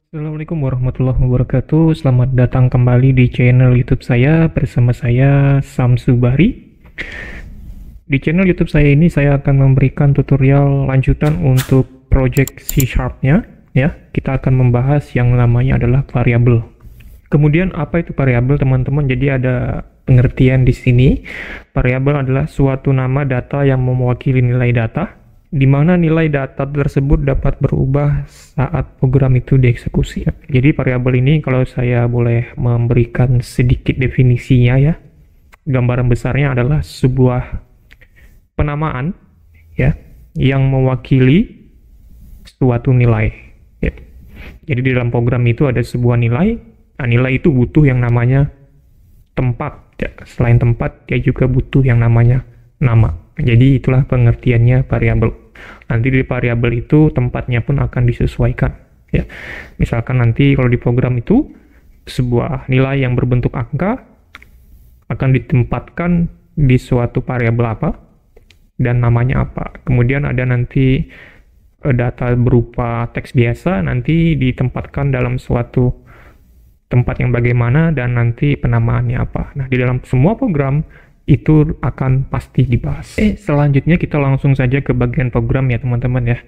Assalamualaikum warahmatullahi wabarakatuh. Selamat datang kembali di channel YouTube saya bersama saya Samsu Bahri. Di channel YouTube saya ini saya akan memberikan tutorial lanjutan untuk project C Sharp-nya ya. Kita akan membahas yang namanya adalah variabel. Kemudian apa itu variabel, teman-teman? Jadi ada pengertian di sini. Variabel adalah suatu nama data yang mewakili nilai data, di mana nilai data tersebut dapat berubah saat program itu dieksekusi. Jadi variabel ini kalau saya boleh memberikan sedikit definisinya ya, gambaran besarnya adalah sebuah penamaan ya yang mewakili suatu nilai ya. Jadi di dalam program itu ada sebuah nilai. Nah, nilai itu butuh yang namanya tempat ya. Selain tempat dia juga butuh yang namanya nama. Jadi itulah pengertiannya variabel. Nanti di variabel itu tempatnya pun akan disesuaikan ya. Misalkan nanti kalau di program itu sebuah nilai yang berbentuk angka akan ditempatkan di suatu variabel apa dan namanya apa. Kemudian ada nanti data berupa teks biasa nanti ditempatkan dalam suatu tempat yang bagaimana dan nanti penamaannya apa. Nah, di dalam semua program itu akan pasti dibahas. Selanjutnya kita langsung saja ke bagian program ya teman-teman ya.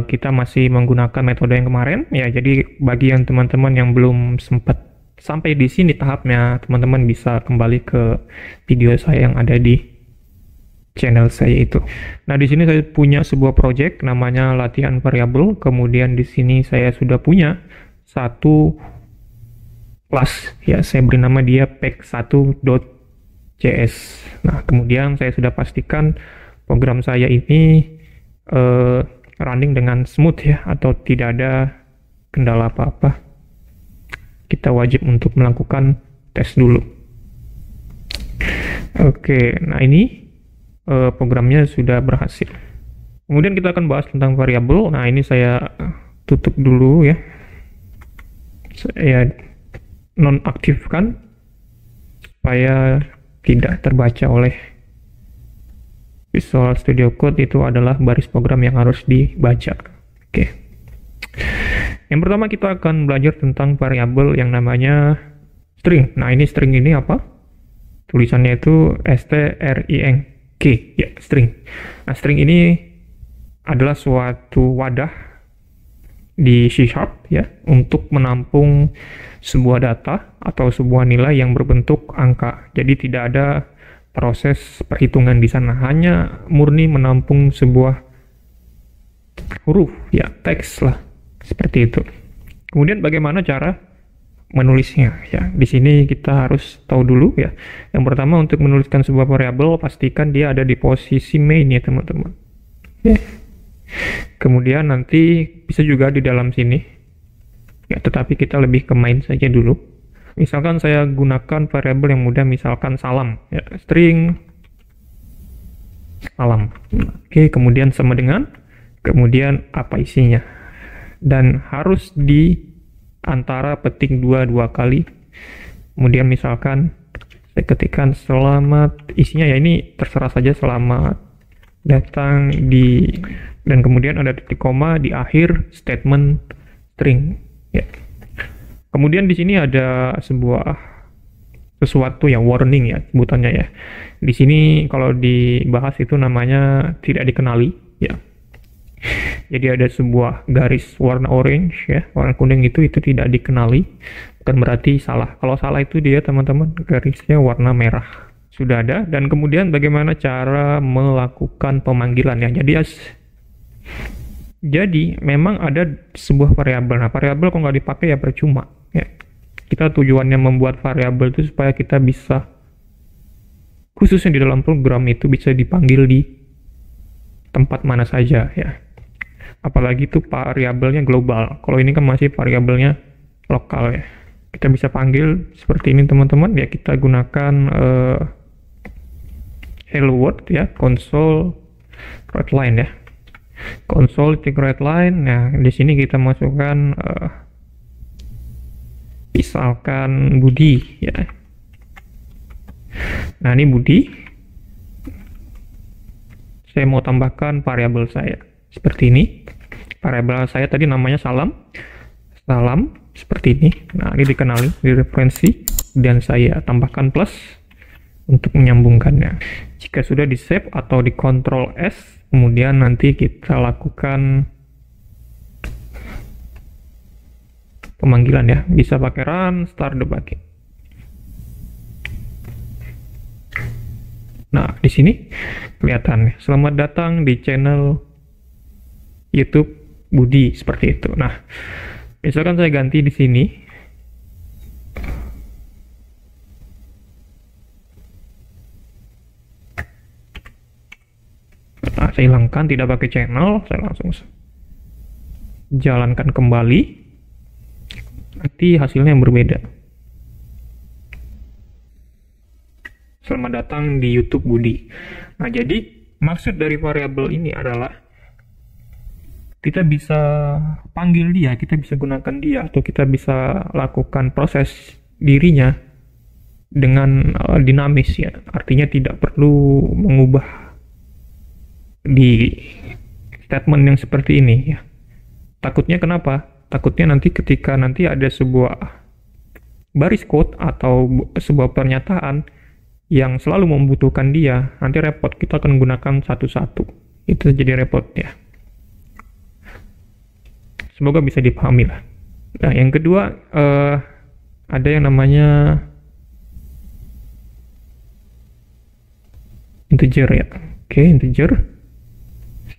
Kita masih menggunakan metode yang kemarin ya. Jadi bagi yang teman-teman yang belum sempat sampai di sini tahapnya, teman-teman bisa kembali ke video saya yang ada di channel saya itu. Nah, di sini saya punya sebuah project namanya latihan variabel. Kemudian di sini saya sudah punya satu kelas ya, saya beri nama dia pack1.js. Nah, kemudian saya sudah pastikan program saya ini running dengan smooth ya, atau tidak ada kendala apa-apa. Kita wajib untuk melakukan tes dulu. Oke, nah ini programnya sudah berhasil. Kemudian kita akan bahas tentang variabel. Nah, ini saya tutup dulu ya. Saya nonaktifkan supaya tidak terbaca oleh Visual Studio Code. Itu adalah baris program yang harus dibaca. Oke. Yang pertama kita akan belajar tentang variabel yang namanya string. Nah, ini string ini apa? Tulisannya itu string ya, string. Nah, string ini adalah suatu wadah di C# ya untuk menampung sebuah data atau sebuah nilai yang berbentuk angka. Jadi tidak ada proses perhitungan di sana, hanya murni menampung sebuah huruf ya, teks lah, seperti itu. Kemudian bagaimana cara menulisnya ya. Di sini kita harus tahu dulu ya. Yang pertama, untuk menuliskan sebuah variabel pastikan dia ada di posisi main ya teman-teman. Kemudian nanti bisa juga di dalam sini ya, tetapi kita lebih ke main saja dulu. Misalkan saya gunakan variabel yang mudah, misalkan salam ya, string salam. Oke, kemudian sama dengan, kemudian apa isinya, dan harus di antara petik dua kali. Kemudian misalkan saya ketikkan selamat, isinya ya ini terserah saja, selamat datang di, dan kemudian ada titik koma di akhir statement string ya. Kemudian di sini ada sesuatu yang warning ya sebutannya ya. Di sini kalau dibahas itu namanya tidak dikenali ya. Jadi ada sebuah garis warna orange ya, warna kuning itu tidak dikenali, bukan berarti salah. Kalau salah itu dia teman-teman garisnya warna merah. Sudah ada. Dan kemudian bagaimana cara melakukan pemanggilan ya. Jadi memang ada sebuah variabel. Nah, variabel kalau nggak dipakai ya percuma ya. Kita tujuannya membuat variabel itu supaya kita bisa, khususnya di dalam program itu, bisa dipanggil di tempat mana saja ya. Apalagi itu variabelnya global. Kalau ini kan masih variabelnya lokal ya. Kita bisa panggil seperti ini teman-teman ya. Kita gunakan hello world ya, console writeline ya, console writeline. Nah, di sini kita masukkan misalkan Budi ya. Nah, ini Budi. Saya mau tambahkan variabel saya seperti ini. Variabel saya tadi namanya salam. salam seperti ini. Nah, ini dikenali di referensi dan saya tambahkan plus untuk menyambungkannya. Jika sudah di save atau di Ctrl S, kemudian nanti kita lakukan pemanggilan ya, bisa pakai run start debugging. Nah, di sini kelihatan ya, selamat datang di channel YouTube Budi, seperti itu. Nah, misalkan saya ganti di sini, nah, saya hilangkan, tidak pakai channel, saya langsung jalankan kembali, nanti hasilnya yang berbeda. Selamat datang di YouTube Budi. Nah, jadi maksud dari variabel ini adalah kita bisa panggil dia, kita bisa gunakan dia, atau kita bisa lakukan proses dirinya dengan dinamis ya. Artinya tidak perlu mengubah di statement yang seperti ini ya. Takutnya kenapa? Takutnya nanti ketika nanti ada sebuah baris code atau sebuah pernyataan yang selalu membutuhkan dia, nanti repot, kita akan gunakan satu-satu, itu jadi repot ya. Semoga bisa dipahami lah. Nah, yang kedua ada yang namanya integer ya. Oke, integer.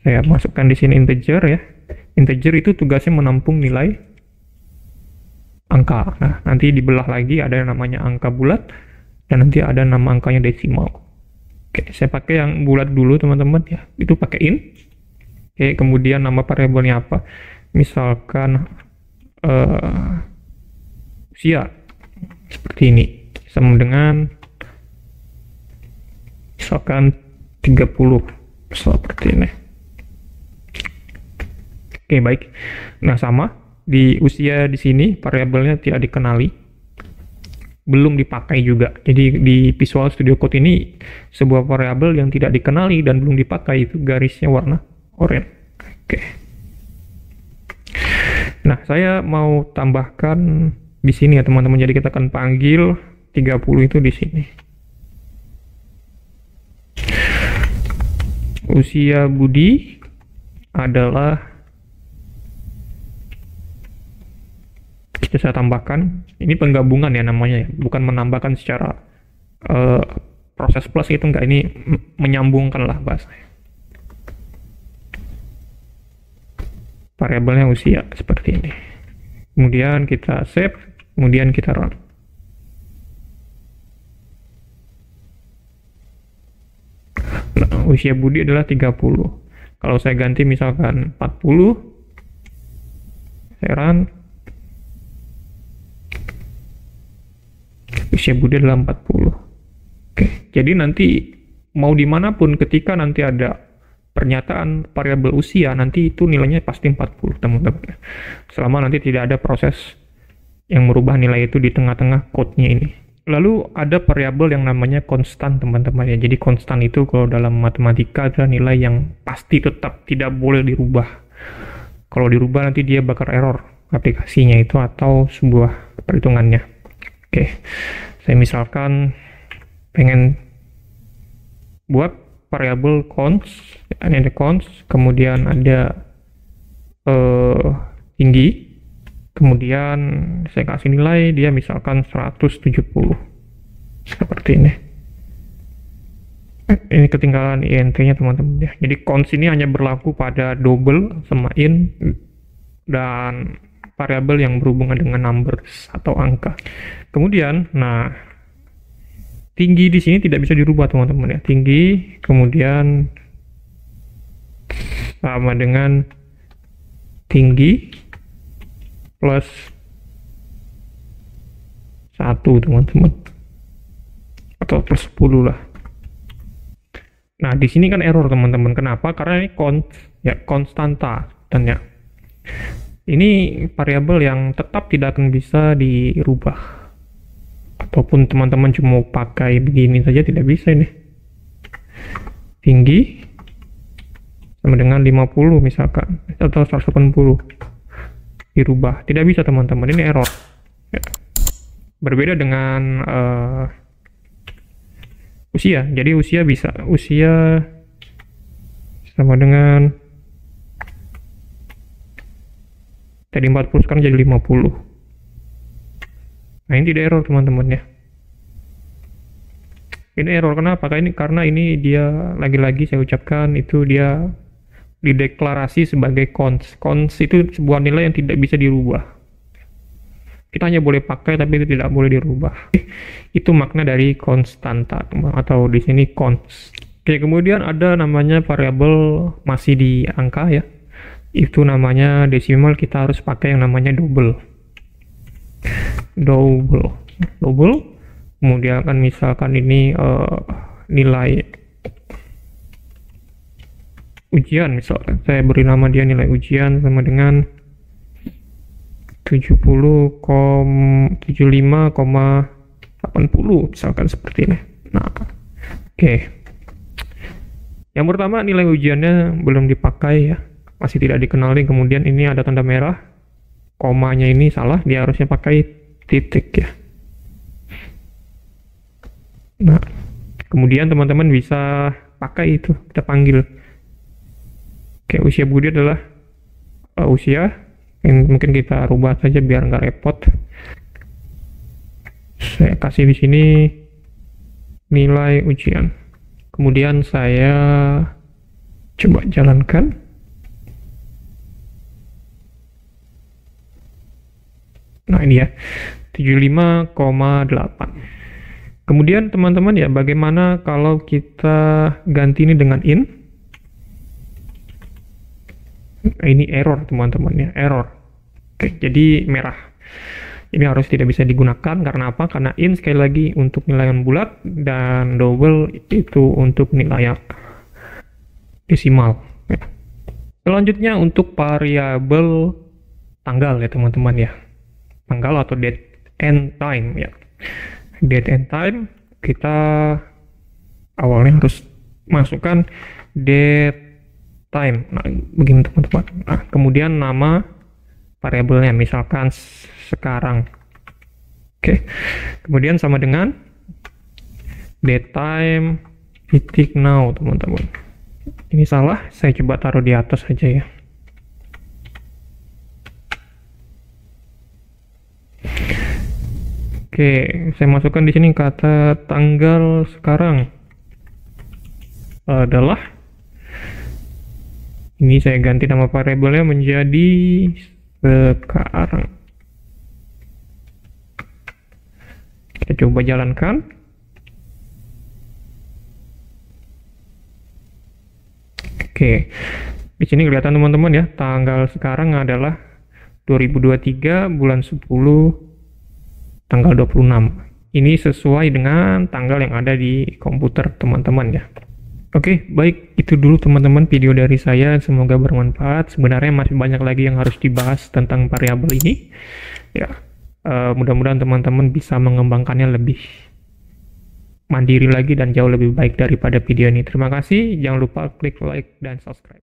Saya masukkan di sini integer ya. Integer itu tugasnya menampung nilai angka. Nah, nanti dibelah lagi ada yang namanya angka bulat dan nanti ada nama angkanya desimal. Oke, saya pakai yang bulat dulu teman-teman ya. Itu pakai int. Oke, kemudian nama variabelnya apa? Misalkan usia seperti ini, sama dengan misalkan 30 seperti ini. Oke, baik. Nah, sama di usia di sini variabelnya tidak dikenali, belum dipakai juga. Jadi di Visual Studio Code ini sebuah variabel yang tidak dikenali dan belum dipakai, itu garisnya warna oranye. Oke. Nah, saya mau tambahkan di sini ya teman-teman. Jadi kita akan panggil 30 itu di sini. Usia Budi adalah, saya tambahkan, ini penggabungan ya namanya ya, bukan menambahkan secara proses plus itu enggak, ini menyambungkan lah bahasanya. Variabelnya usia seperti ini, kemudian kita save, kemudian kita run. Nah, usia Budi adalah 30. Kalau saya ganti misalkan 40, saya run, usia Budi adalah 40. Oke, jadi nanti mau dimanapun ketika nanti ada pernyataan variabel usia, nanti itu nilainya pasti 40 teman-teman. Selama nanti tidak ada proses yang merubah nilai itu di tengah-tengah code-nya ini. Lalu ada variabel yang namanya konstan teman-teman ya. Jadi konstan itu kalau dalam matematika adalah nilai yang pasti tetap, tidak boleh dirubah. Kalau dirubah nanti dia bakal error aplikasinya itu atau sebuah perhitungannya. Oke, saya misalkan pengen buat variabel const, ini ada const, kemudian ada tinggi, kemudian saya kasih nilai dia misalkan 170 seperti ini. Ini ketinggalan int-nya teman-teman ya. Jadi const ini hanya berlaku pada double sama int dan variabel yang berhubungan dengan numbers atau angka. Kemudian, nah, tinggi di sini tidak bisa dirubah teman-teman ya. Tinggi kemudian sama dengan tinggi plus 1 teman-teman, atau plus 10 lah. Nah, di sini kan error teman-teman. Kenapa? Karena ini konstanta dan ya ini variabel yang tetap tidak akan bisa dirubah. Ataupun teman-teman cuma pakai begini saja tidak bisa ini. Tinggi sama dengan 50 misalkan, atau 180. dirubah. Tidak bisa teman-teman, ini error. Ya. Berbeda dengan usia. Jadi usia sama dengan tadi 40 sekarang jadi 50. Nah, ini tidak error teman-teman ya. Ini error kenapa? Karena ini dia lagi-lagi saya ucapkan itu dia dideklarasi sebagai cons. Cons itu sebuah nilai yang tidak bisa dirubah. Kita hanya boleh pakai tapi itu tidak boleh dirubah. Itu makna dari konstanta atau di sini cons. Oke, kemudian ada namanya variabel masih di angka ya. Itu namanya desimal, kita harus pakai yang namanya double. Kemudian kan misalkan ini nilai ujian, misalkan saya beri nama dia nilai ujian sama dengan 75,80 misalkan seperti ini. Nah, oke. Yang pertama nilai ujiannya belum dipakai ya, masih tidak dikenali. Kemudian ini ada tanda merah, komanya ini salah, dia harusnya pakai titik ya. Nah, kemudian teman-teman bisa pakai itu, kita panggil. Oke, usia Budi adalah usia. Mungkin kita rubah saja biar nggak repot. Saya kasih di sini nilai ujian. Kemudian saya coba jalankan. Nah, ini ya, 75,8. Kemudian teman-teman ya, bagaimana kalau kita ganti ini dengan in? Nah, ini error teman-teman ya, error. Oke, jadi merah. Ini harus tidak bisa digunakan karena apa? Karena in sekali lagi untuk nilai yang bulat dan double itu untuk nilai yang desimal. Ya. Selanjutnya untuk variabel tanggal ya teman-teman ya, tanggal atau date and time ya. Date and time kita awalnya harus masukkan date time. Nah, begini teman-teman. Nah, kemudian nama variabelnya misalkan sekarang. Oke. Kemudian sama dengan date time titik now teman-teman. Ini salah, saya coba taruh di atas saja ya. Oke, saya masukkan di sini kata tanggal sekarang adalah, ini saya ganti nama variabelnya menjadi sekarang. Kita coba jalankan. Oke, di sini kelihatan teman-teman ya, tanggal sekarang adalah 2023 bulan 10 tanggal 26. Ini sesuai dengan tanggal yang ada di komputer teman-teman ya. Oke, baik, itu dulu teman-teman video dari saya, semoga bermanfaat. Sebenarnya masih banyak lagi yang harus dibahas tentang variabel ini ya. Mudah-mudahan teman-teman bisa mengembangkannya lebih mandiri lagi dan jauh lebih baik daripada video ini. Terima kasih, jangan lupa klik like dan subscribe.